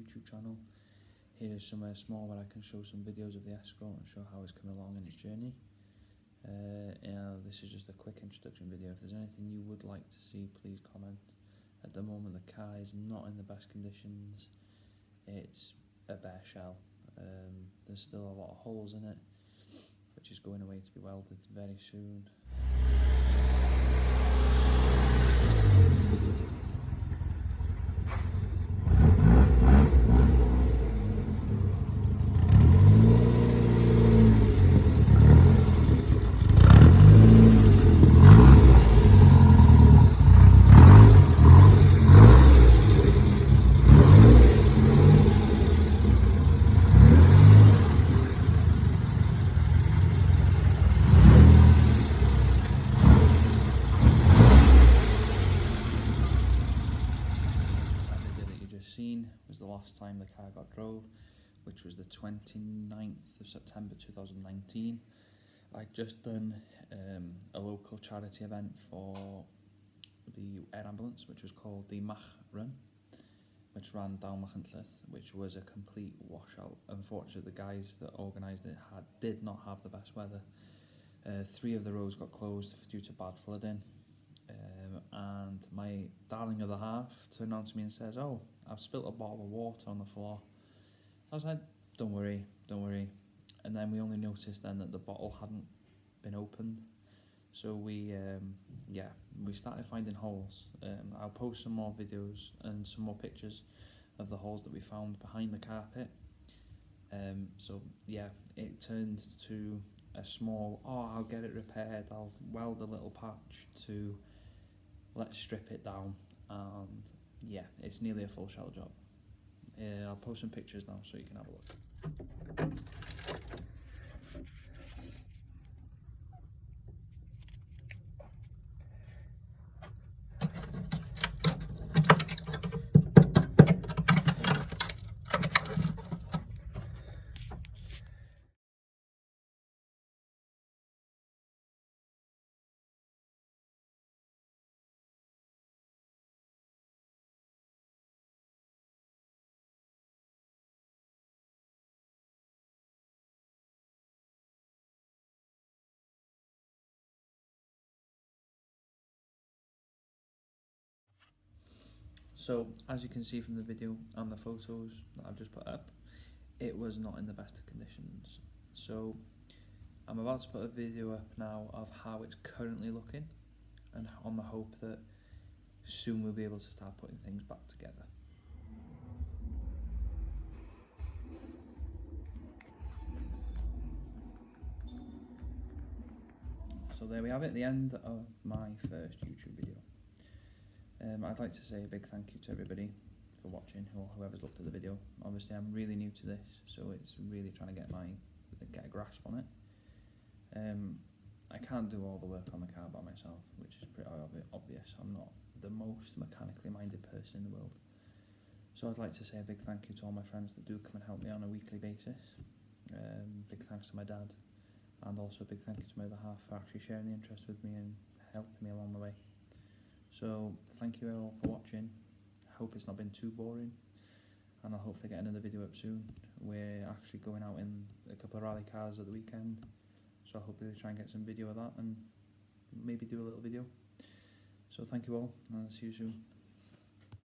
YouTube channel. Here is somewhere small where I can show some videos of the Escort and show how it's coming along in its journey. This is just a quick introduction video. If there's anything you would like to see, please comment. At the moment the car is not in the best conditions. It's a bare shell. There's still a lot of holes in it, which is going away to be welded very soon. Was the last time the car got drove, which was the 29th of September 2019. I'd just done a local charity event for the air ambulance, which was called the Mach Run, which ran down Mach Run, which was a complete washout. Unfortunately, the guys that organised it did not have the best weather. 3 of the roads got closed due to bad flooding. And my darling of the half turned around to me and says, "Oh, I've spilt a bottle of water on the floor." I was like, don't worry. And then we only noticed then that the bottle hadn't been opened. So we started finding holes. I'll post some more videos and some more pictures of the holes that we found behind the carpet. So yeah, it turned to a small, I'll get it repaired, I'll weld a little patch, to let's strip it down, and yeah, it's nearly a full shell job. I'll post some pictures now so you can have a look. So, as you can see from the video and the photos that I've just put up, it was not in the best of conditions. So, I'm about to put a video up now of how it's currently looking, and on the hope that soon we'll be able to start putting things back together. So there we have it, the end of my first YouTube video. I'd like to say a big thank you to everybody for watching, or whoever's looked at the video. Obviously I'm really new to this, so it's really trying to get a grasp on it. I can't do all the work on the car by myself, which is pretty obvious. I'm not the most mechanically minded person in the world. So I'd like to say a big thank you to all my friends that do come and help me on a weekly basis. Big thanks to my dad, and also a big thank you to my other half for actually sharing the interest with me and helping me along the way. So thank you all for watching. I hope it's not been too boring, and I'll hopefully get another video up soon. We're actually going out in a couple of rally cars at the weekend, so I'll hopefully try and get some video of that and maybe do a little video. So thank you all, and I'll see you soon.